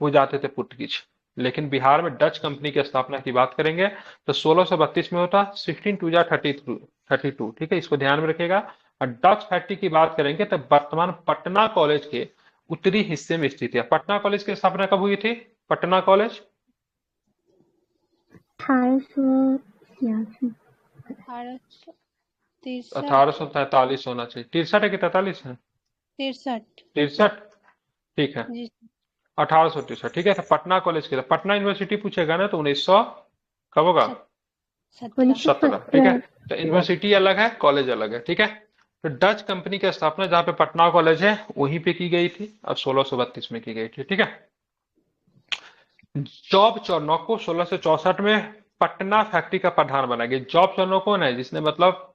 वो जाते थे पुर्तगीज। लेकिन बिहार में डच कंपनी की स्थापना की बात करेंगे तो 1632 में होता, 16 2 32। ठीक है, इसको ध्यान में रखिएगा। और डच फैक्ट्री की बात करेंगे तो वर्तमान पटना कॉलेज के उत्तरी हिस्से में स्थित है। पटना कॉलेज की स्थापना कब हुई थी? पटना कॉलेज 1886। 1863। 1843 होना चाहिए। 63 है कि 43 है? 63। 63। ठीक है, जी। 1863। ठीक है, तो पटना कॉलेज की पटना यूनिवर्सिटी पूछेगा ना तो 1900 कब होगा? सत 17। 17। ठीक है, तो यूनिवर्सिटी अलग है, कॉलेज अलग है। ठीक है, तो डच कंपनी की स्थापना जहां पे पटना कॉलेज है वहीं पे की गई थी, और 1632 में की गई थी। ठीक है, जॉब चार्नोक को 1664 में पटना फैक्ट्री का प्रधान बनाया गया। जॉब चार्नोक कौन है जिसने मतलब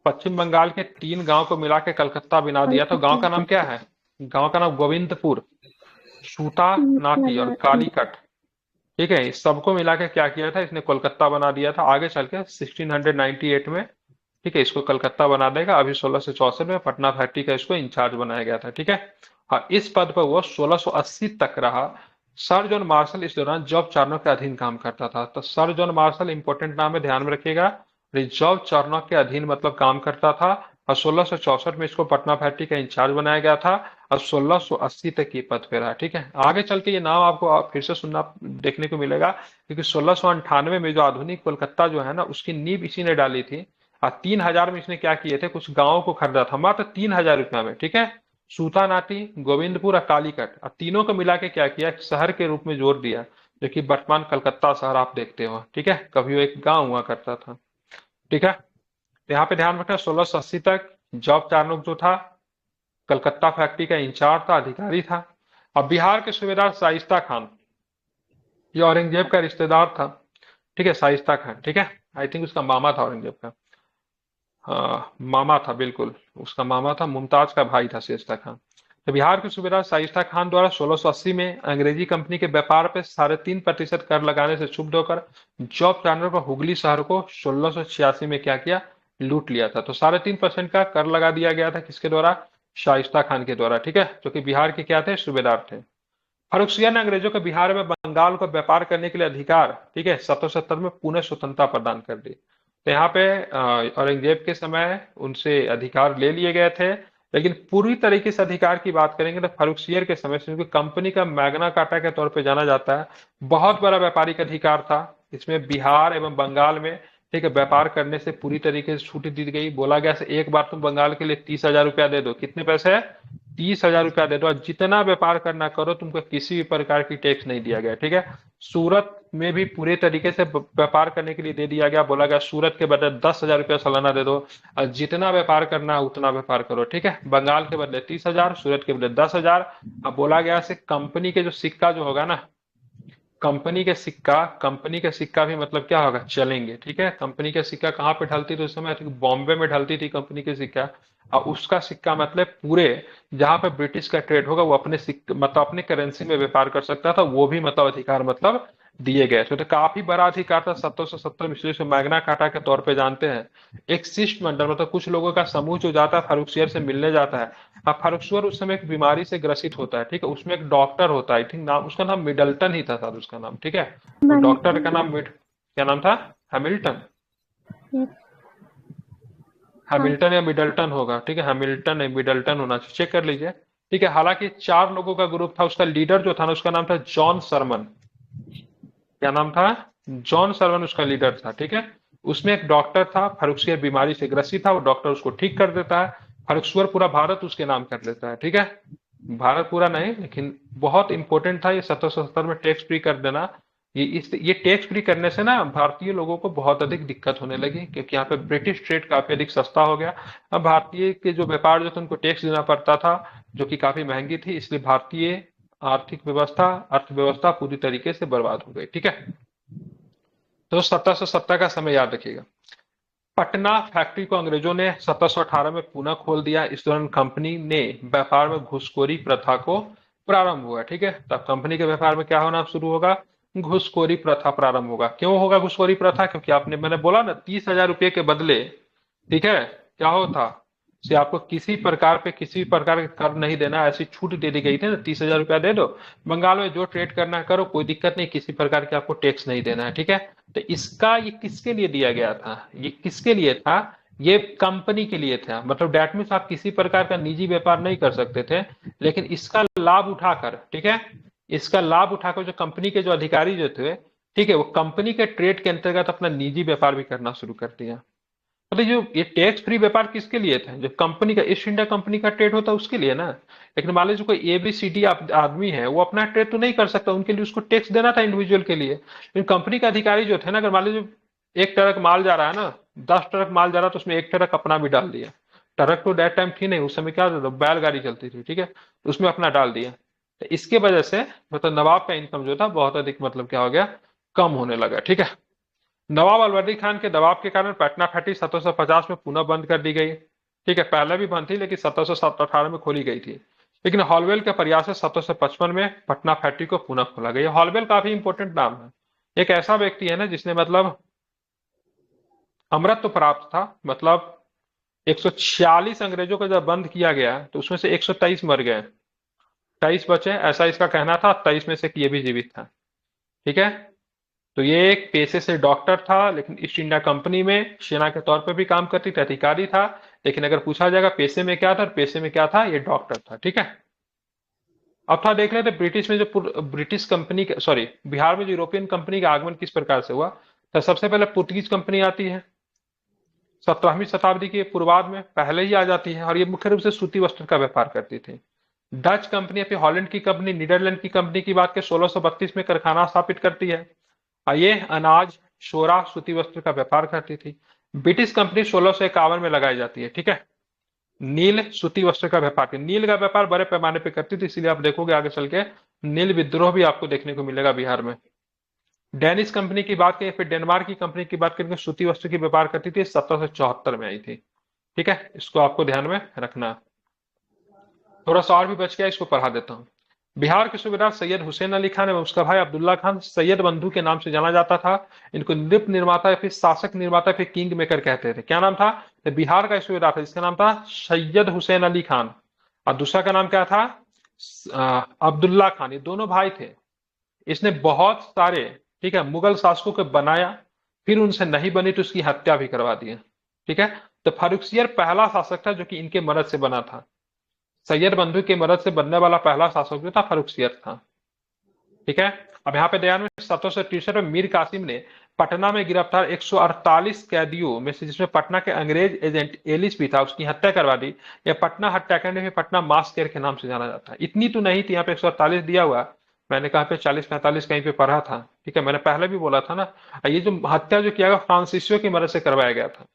पश्चिम बंगाल के 3 गांव को मिला के कलकत्ता बना दिया? तो गांव का नाम क्या है? गांव का नाम गोविंदपुर, सूता नाटी और कालीकट। ठीक है, इस सबको मिला के क्या किया था इसने? कोलकाता बना दिया था। आगे चल के 1698 में, ठीक है, इसको कलकत्ता बना देगा। अभी 1664 में पटना फैक्ट्री का इसको इंचार्ज बनाया गया था। ठीक है, और इस पद पर वो 1680 तक रहा। सर जॉन मार्शल इस दौरान जॉब चार्नोक के अधीन काम करता था। तो सर जॉन मार्शल इंपॉर्टेंट नाम है, ध्यान में रखिएगा। जॉब चार्नोक के अधीन मतलब काम करता था, और 1664 में इसको पटना फैक्ट्री का इंचार्ज बनाया गया था, और 1680 तक ये पद पे रहा। ठीक है, आगे चल के ये नाम आपको फिर से सुनना देखने को मिलेगा, क्योंकि 1698 में जो आधुनिक कोलकाता जो है ना, उसकी नींव इसी ने डाली थी। 3000 में इसने क्या किए थे? कुछ गांवों को खरीदा था मात्र 3000 रुपया में। ठीक है, सूतानाटी, गोविंदपुर और कालीकट, और तीनों को मिला के क्या किया? एक शहर के रूप में जोड़ दिया, जो कि वर्तमान कलकत्ता शहर आप देखते हो। ठीक है, कभी वो एक गांव हुआ करता था। ठीक है, तो यहाँ पे ध्यान रखना 1680 तक जॉब चार्नोक जो था कलकत्ता फैक्ट्री का इंचार्ज था, अधिकारी था। अब बिहार के सूबेदार शाइस्ता खान, ये औरंगजेब का रिश्तेदार था। ठीक है, शाइस्ता खान। ठीक है, आई थिंक उसका मामा था औरंगजेब का। हाँ, मामा था, बिल्कुल उसका मामा था, मुमताज का भाई था शाइस्ता खान। तो बिहार के सूबेदार शाइस्ता खान द्वारा 1680 में अंग्रेजी कंपनी के व्यापार पे 3.5% कर लगाने से क्षुब्ध होकर जॉब चार्नर को हुगली शहर को 1686 में क्या किया? लूट लिया था। तो 3.5% का कर लगा दिया गया था, किसके द्वारा? शाइस्ता खान के द्वारा। ठीक है, जो कि बिहार के क्या थे? सूबेदार थे। फर्रुखसिया ने अंग्रेजों को बिहार में बंगाल को व्यापार करने के लिए अधिकार, ठीक है, 1770 में पुनः स्वतंत्रता प्रदान कर दी। तो यहाँ पे औरंगजेब के समय उनसे अधिकार ले लिए गए थे, लेकिन पूरी तरीके से अधिकार की बात करेंगे तो फर्रुखसियर के समय से, क्योंकि कंपनी का मैग्ना कार्टा के तौर पे जाना जाता है, बहुत बड़ा व्यापारिक अधिकार था। इसमें बिहार एवं बंगाल में, ठीक है, व्यापार करने से पूरी तरीके से छूट दी गई। बोला गया से एक बार तुम बंगाल के लिए 30,000 रुपया दे दो। कितने पैसे? 30,000 रुपया दे दो, और जितना व्यापार करना करो, तुमको किसी भी प्रकार की टैक्स नहीं दिया गया। ठीक है, सूरत में भी पूरे तरीके से व्यापार करने के लिए दे दिया गया। बोला गया सूरत के बदले 10,000 रुपया सालाना दे दो, और जितना व्यापार करना है उतना व्यापार करो। ठीक है, बंगाल के बदले 30,000, सूरत के बदले 10,000। अब बोला गया से कंपनी के जो सिक्का जो होगा ना, कंपनी के सिक्का भी मतलब क्या होगा, चलेंगे, ठीक है। कंपनी का सिक्का कहाँ पे ढलती थी उस समय, बॉम्बे में ढलती थी कंपनी के सिक्का। और उसका सिक्का मतलब पूरे जहां पे ब्रिटिश का ट्रेड होगा वो अपने सिक्के मतलब अपने करेंसी में व्यापार कर सकता था, वो भी मतलब अधिकार मतलब दिए गए थे। तो काफी बड़ा अधिकार था। 1770 में जिसे मैग्ना कार्टा के तौर पे जानते हैं। एक शिष्टमंडल मतलब कुछ लोगों का समूह जो जाता है फारुखसियर से मिलने जाता है। अब फारुखसियर उस समय एक बीमारी से ग्रसित होता है, ठीक है। उसमें एक डॉक्टर होता है, आई थिंक नाम उसका नाम मिडल्टन ही था शायद उसका नाम, ठीक है। तो डॉक्टर का नाम क्या नाम था, हैमिल्टन। Yes. हाँ। हैमिल्टन या मिडल्टन होगा, ठीक है। हैमिल्टन है, मिडल्टन होना चाहिए, चेक कर लीजिए। ठीक है, हालांकि 4 लोगों का ग्रुप था। उसका लीडर जो था ना उसका नाम था जॉन सरमन। क्या नाम था, जॉन सरवन उसका लीडर था, ठीक है। उसमें एक डॉक्टर था, फर्रुखसियर बीमारी से ग्रसित था, वो डॉक्टर उसको ठीक कर देता है। फर्रुखसियर पूरा भारत उसके नाम कर लेता है, ठीक है। भारत पूरा नहीं लेकिन बहुत इंपॉर्टेंट था ये 1770 में टैक्स फ्री कर देना। ये टैक्स फ्री करने से ना भारतीय लोगों को बहुत अधिक दिक्कत होने लगी, क्योंकि यहाँ पे ब्रिटिश ट्रेड काफी अधिक सस्ता हो गया। अब भारतीय के जो व्यापार जो थे उनको टैक्स देना पड़ता था, जो कि काफी महंगी थी। इसलिए भारतीय आर्थिक व्यवस्था अर्थव्यवस्था पूरी तरीके से बर्बाद हो गई, ठीक है। तो 1770 का समय याद रखिएगा। पटना फैक्ट्री को अंग्रेजों ने 1718 में पुनः खोल दिया। इस दौरान कंपनी ने व्यापार में घुसखोरी प्रथा को प्रारंभ हुआ, ठीक है। तब कंपनी के व्यापार में क्या होना शुरू होगा, घुसखोरी प्रथा प्रारंभ होगा। क्यों होगा घुसखोरी प्रथा, क्योंकि आपने मैंने बोला ना 30,000 रुपये के बदले, ठीक है, क्या होता से आपको किसी प्रकार का कर नहीं देना, ऐसी छूट दे दी गई थी ना, 30,000 रुपया दे दो, बंगाल में जो ट्रेड करना है करो, कोई दिक्कत नहीं, किसी प्रकार के आपको टैक्स नहीं देना है, ठीक है। तो इसका ये किसके लिए दिया गया था, ये किसके लिए था, ये कंपनी के लिए था। मतलब डैट मीन्स आप किसी प्रकार का निजी व्यापार नहीं कर सकते थे, लेकिन इसका लाभ उठाकर, ठीक है, इसका लाभ उठाकर जो कंपनी के जो अधिकारी जो थे, ठीक है, वो कंपनी के ट्रेड के अंतर्गत अपना निजी व्यापार भी करना शुरू कर दिया। मतलब जो ये टैक्स फ्री व्यापार किसके लिए था, जो कंपनी का ईस्ट इंडिया कंपनी का ट्रेड होता है उसके लिए ना। लेकिन मान लीजिए कोई ABCD आदमी है, वो अपना ट्रेड तो नहीं कर सकता, उनके लिए उसको टैक्स देना था इंडिविजुअल के लिए। लेकिन कंपनी का अधिकारी जो थे ना, अगर मान लीजिए एक ट्रक माल जा रहा है ना, 10 ट्रक माल जा रहा है, तो उसमें एक ट्रक अपना भी डाल दिया। ट्रक तो डेट टाइम थी नहीं उस समय, क्या था, बैलगाड़ी चलती थी, ठीक है, तो उसमें अपना डाल दिया। तो इसके वजह से मतलब नवाब का इनकम जो था बहुत अधिक मतलब क्या हो गया, कम होने लगा, ठीक है। नवाब अलवर्दी खान के दबाव के कारण पटना फैक्ट्री 1750 में पुनः बंद कर दी गई, ठीक है। पहले भी बंद थी लेकिन 1718 में खोली गई थी। लेकिन हॉलवेल के प्रयास से 1755 में पटना फैक्ट्री को पुनः खोला गया। हॉलवेल काफी इंपॉर्टेंट नाम है। एक ऐसा व्यक्ति है ना जिसने मतलब अमरत्व प्राप्त था। मतलब 146 अंग्रेजों को जब बंद किया गया तो उसमें से 123 मर गए, 23 बचे, ऐसा इसका कहना था। 23 में से ये भी जीवित था, ठीक है। तो ये एक पेशे से डॉक्टर था, लेकिन ईस्ट इंडिया कंपनी में सेना के तौर पर भी काम करती थी, अधिकारी था। लेकिन अगर पूछा जाएगा पेशे में क्या था, पेशे में क्या था, ये डॉक्टर था, ठीक है। अब था देख लेते ब्रिटिश में जो ब्रिटिश कंपनी सॉरी बिहार में जो यूरोपियन कंपनी का आगमन किस प्रकार से हुआ। तो सबसे पहले पुर्तगीज कंपनी आती है 17वीं शताब्दी के पूर्वार्ध में, पहले ही आ जाती है। और ये मुख्य रूप से सूती वस्त्र का व्यापार करती थी। डच कंपनी फिर हॉलैंड की कंपनी, नीदरलैंड की कंपनी की बात करें 1632 में कारखाना स्थापित करती है। ये अनाज, शोरा, सूती वस्त्र का व्यापार करती थी। ब्रिटिश कंपनी 1651 में लगाई जाती है, ठीक है। नील सूती वस्त्र का व्यापार की, नील का व्यापार बड़े पैमाने पे करती थी, इसीलिए आप देखोगे आगे चल के नील विद्रोह भी आपको देखने को मिलेगा बिहार में। डेनिश कंपनी की बात करें, फिर डेनमार्क की कंपनी की बात करें, सूती वस्त्र की व्यापार करती थी, 1774 में आई थी, ठीक है। इसको आपको ध्यान में रखना। थोड़ा सा और भी बच गया, इसको पढ़ा देता हूँ। बिहार के सूबेदार सैयद हुसैन अली खान एवं उसका भाई अब्दुल्ला खान सैयद बंधु के नाम से जाना जाता था। इनको नृत्य निर्माता या फिर शासक निर्माता फिर किंग मेकर कहते थे। क्या नाम था, तो बिहार का सूबेदार था जिसका नाम था सैयद हुसैन अली खान, और दूसरा का नाम क्या था, अब्दुल्ला खान। ये दोनों भाई थे। इसने बहुत सारे, ठीक है, मुगल शासकों को बनाया, फिर उनसे नहीं बनी तो उसकी हत्या भी करवा दी, ठीक है। तो फारुखसियर पहला शासक था जो कि इनके मदद से बना था। सैयद बंधु की मदद से बनने वाला पहला शासक जो था फारुखसियर था, ठीक है। अब यहाँ पे ध्यान में 1763 में मीर कासिम ने पटना में गिरफ्तार 148 कैदियों में से, जिसमें पटना के अंग्रेज एजेंट एलिस भी था, उसकी हत्या करवा दी। यह पटना हत्याकांड में पटना मास केयर के नाम से जाना जाता है। इतनी तो नहीं थी, यहाँ पे 148 दिया हुआ, मैंने कहा पे 40-45 कहीं पे पढ़ा था, ठीक है, मैंने पहले भी बोला था ना। ये जो हत्या जो किया गया फ्रांसीसियों की मदद से करवाया गया था,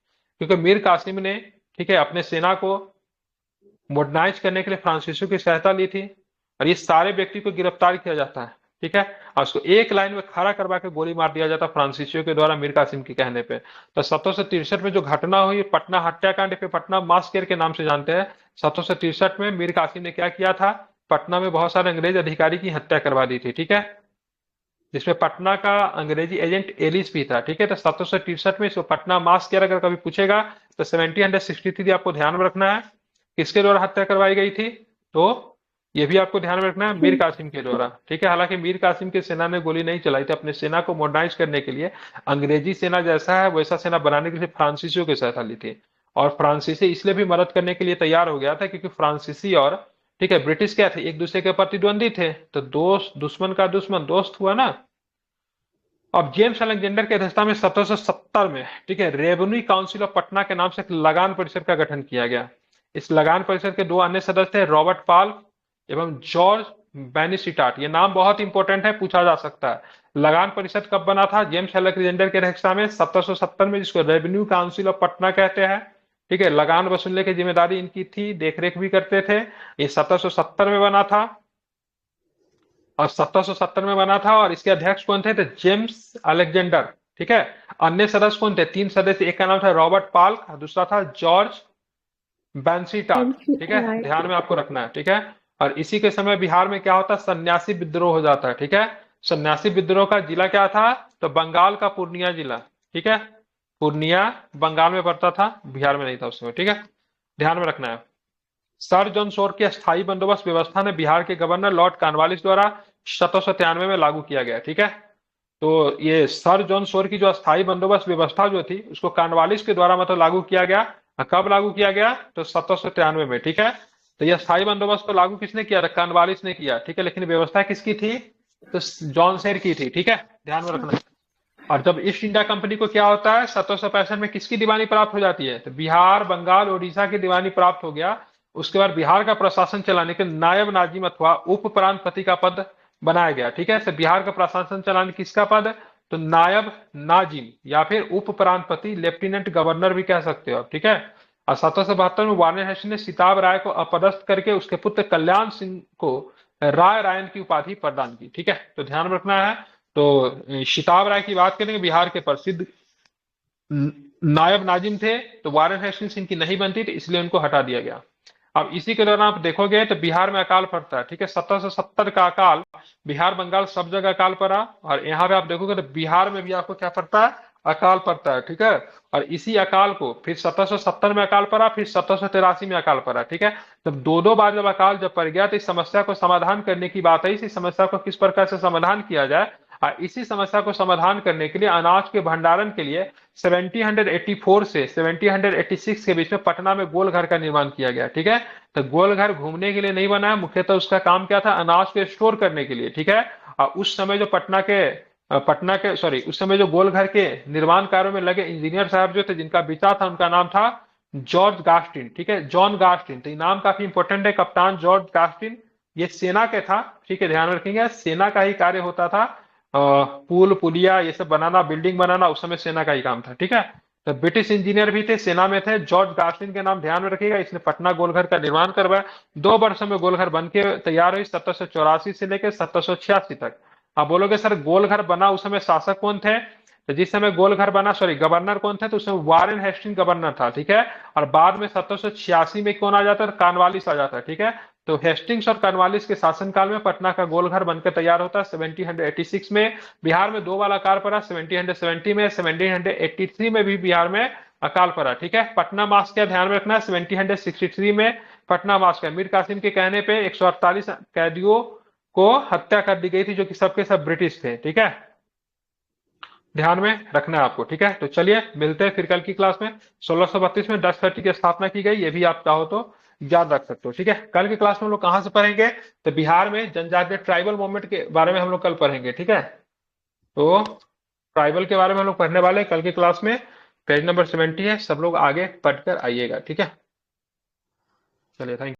क्योंकि मीर कासिम ने, ठीक है, अपने सेना को मॉडर्नाइज करने के लिए फ्रांसीसियों की सहायता ली थी। और ये सारे व्यक्ति को गिरफ्तार किया जाता है, ठीक है। और उसको एक लाइन में खड़ा करवा के गोली मार दिया जाता फ्रांसीसियों के द्वारा मीर कासिम के कहने पे। तो 1763 में जो घटना हुई पटना हत्याकांड पे पटना मास्केर के नाम से जानते हैं। 1763 में मीर कासिम ने क्या किया था, पटना में बहुत सारे अंग्रेज अधिकारी की हत्या करवा दी थी, ठीक है, जिसमें पटना का अंग्रेजी एजेंट एलिस भी था, ठीक है। तो 1763 में इसको पटना मास्केर अगर कभी पूछेगा तो 1763 आपको ध्यान में रखना है। किसके द्वारा हत्या करवाई गई थी, तो ये भी आपको ध्यान में रखना है, मीर कासिम के द्वारा, ठीक है। हालांकि मीर कासिम की सेना ने गोली नहीं चलाई थी, अपने सेना को मॉडर्नाइज करने के लिए अंग्रेजी सेना जैसा है वैसा सेना बनाने के लिए फ्रांसीसियों की सहायता ली थी। और फ्रांसीसी इसलिए भी मदद करने के लिए तैयार हो गया था क्योंकि फ्रांसीसी और, ठीक है, ब्रिटिश क्या थे, एक दूसरे के प्रतिद्वंदी थे, तो दोस्त दुश्मन का दुश्मन दोस्त हुआ ना। अब जेम्स अलेक्जेंडर की अध्यक्षता में 1770 में, ठीक है, रेवेन्यू काउंसिल ऑफ पटना के नाम से एक लगान परिषद का गठन किया गया। इस लगान परिषद के दो अन्य सदस्य थे, रॉबर्ट पाल एवं जॉर्ज बेनिसिटाट। ये नाम बहुत इंपॉर्टेंट है, पूछा जा सकता है। लगान परिषद कब बना था, जेम्स अलेक्जेंडर की अध्यक्षता में 1770 में, जिसको रेवेन्यू काउंसिल ऑफ पटना कहते हैं, ठीक है। लगान वसूलने की जिम्मेदारी इनकी थी, देखरेख भी करते थे। ये 1770 में बना था और 1770 में बना था। और इसके अध्यक्ष कौन थे, तो जेम्स अलेक्जेंडर, ठीक है। अन्य सदस्य कौन थे, तीन सदस्य, एक का नाम था रॉबर्ट पाल्क, दूसरा था जॉर्ज बैंसीटाट, ठीक है, ध्यान में आपको रखना है, ठीक है। और इसी के समय बिहार में क्या होता है, सन्यासी विद्रोह हो जाता है, ठीक है। सन्यासी विद्रोह का जिला क्या था, तो बंगाल का पूर्णिया जिला, ठीक है। पूर्णिया बंगाल में पड़ता था, बिहार में नहीं था उस समय, ठीक है, ध्यान में रखना है। सर जॉन शोर की अस्थायी बंदोबस्त व्यवस्था ने बिहार के गवर्नर लॉर्ड कॉर्नवालिस द्वारा 1793 में लागू किया गया, ठीक है। तो ये सर जॉन शोर की जो अस्थायी बंदोबस्त व्यवस्था जो थी उसको कॉर्नवालिस के द्वारा मतलब लागू किया गया। कब लागू किया गया, तो 1793 में, ठीक है। तो ये अस्थायी बंदोबस्त को लागू किसने किया था, कॉर्नवालिस ने किया, ठीक है। लेकिन व्यवस्था किसकी थी, तो जॉन शेर की थी, ठीक है, ध्यान में रखना। और जब ईस्ट इंडिया कंपनी को क्या होता है, 1765 में किसकी दीवानी प्राप्त हो जाती है, तो बिहार बंगाल उड़ीसा की दीवानी प्राप्त हो गया। उसके बाद बिहार का प्रशासन चलाने के नायब नाजिम अथवा उप प्रांतपति का पद बनाया गया, ठीक है। तो बिहार का प्रशासन चलाने किसका पद, तो नायब नाजिम या फिर उप प्रांतपति, लेफ्टिनेंट गवर्नर भी कह सकते हो आप, ठीक है। और 1772 में वार्नर हेस्टिंग ने सिताब राय को अपदस्थ करके उसके पुत्र कल्याण सिंह को राय रायन की उपाधि प्रदान की, ठीक है। तो ध्यान रखना है। तो शिताब राय की बात करेंगे, बिहार के प्रसिद्ध नायब नाजिम थे, तो वारन हेस्टिंग्स इनकी नहीं बनती थी, इसलिए उनको हटा दिया गया। अब इसी के दौरान आप देखोगे तो बिहार में अकाल पड़ता है, ठीक है। 1770 का अकाल, बिहार बंगाल सब जगह अकाल पड़ा। और यहाँ पे आप देखोगे तो बिहार में भी आपको क्या पड़ता है, अकाल पड़ता है, ठीक है। और इसी अकाल को फिर 1770 में अकाल पड़ा, फिर 1783 में अकाल पड़ा, ठीक है। जब दो दो बार जब अकाल जब पड़ गया तो इस समस्या को समाधान करने की बात है। इस समस्या को किस प्रकार से समाधान किया जाए, और इसी समस्या को समाधान करने के लिए अनाज के भंडारण के लिए 1784 से 1786 के बीच में पटना में गोलघर का निर्माण किया गया, ठीक है। तो गोलघर घूमने के लिए नहीं बना है, मुख्यतः उसका काम क्या था, अनाज को स्टोर करने के लिए, ठीक है। और उस समय जो उस समय जो गोलघर के निर्माण कार्यों में लगे इंजीनियर साहब जो थे, जिनका बेटा था, उनका नाम था जॉर्ज गास्टिन, ठीक है, जॉन गास्टिन। तो ये नाम काफी इंपॉर्टेंट है, कप्तान जॉर्ज गास्टिन। ये सेना के था, ठीक है, ध्यान रखेंगे, सेना का ही कार्य होता था। पुल पुलिया ये सब बनाना, बिल्डिंग बनाना उस समय सेना का ही काम था, ठीक है। तो ब्रिटिश इंजीनियर भी थे, सेना में थे, जॉर्ज गास्टिन के नाम ध्यान में रखिएगा। इसने पटना गोलघर का निर्माण करवाया। 2 वर्षों में गोलघर बन के तैयार हुई, 1784 से लेकर 1786 तक। आप बोलोगे सर गोलघर बना उस समय शासक कौन थे, तो जिस समय गोलघर बना, सॉरी, गवर्नर कौन थे, तो उस समय वारेन हेस्टिंग गवर्नर था, ठीक है। और बाद में 1786 में कौन आ जाता है, कॉर्नवालिस आ जाता है, ठीक है। तो हेस्टिंग्स और कॉर्नवालिस के शासनकाल में पटना का गोलघर बनकर तैयार होता है 1786 में। बिहार में 2 बार अकाल पड़ा, 1770 में, 1783 में भी बिहार में अकाल पड़ा, ठीक है। पटना मास्क का ध्यान में रखना है, 1763 में पटना मास्क मीर कासिम के कहने पे 148 कैदियों को हत्या कर दी गई थी, जो कि सबके सब ब्रिटिश थे, ठीक है, ध्यान में रखना है आपको, ठीक है। तो चलिए मिलते हैं फिर कल की क्लास में। 1632 में डच फैक्ट्री की स्थापना की गई, ये भी आप चाहो तो याद रख सकते हो, ठीक है। कल की क्लास में हम लोग कहां से पढ़ेंगे, तो बिहार में जनजातीय ट्राइबल मूवमेंट के बारे में हम लोग कल पढ़ेंगे, ठीक है। तो ट्राइबल के बारे में हम लोग पढ़ने वाले हैं कल की क्लास में। पेज नंबर 70 है, सब लोग आगे पढ़कर आइएगा, ठीक है। चलिए, थैंक यू।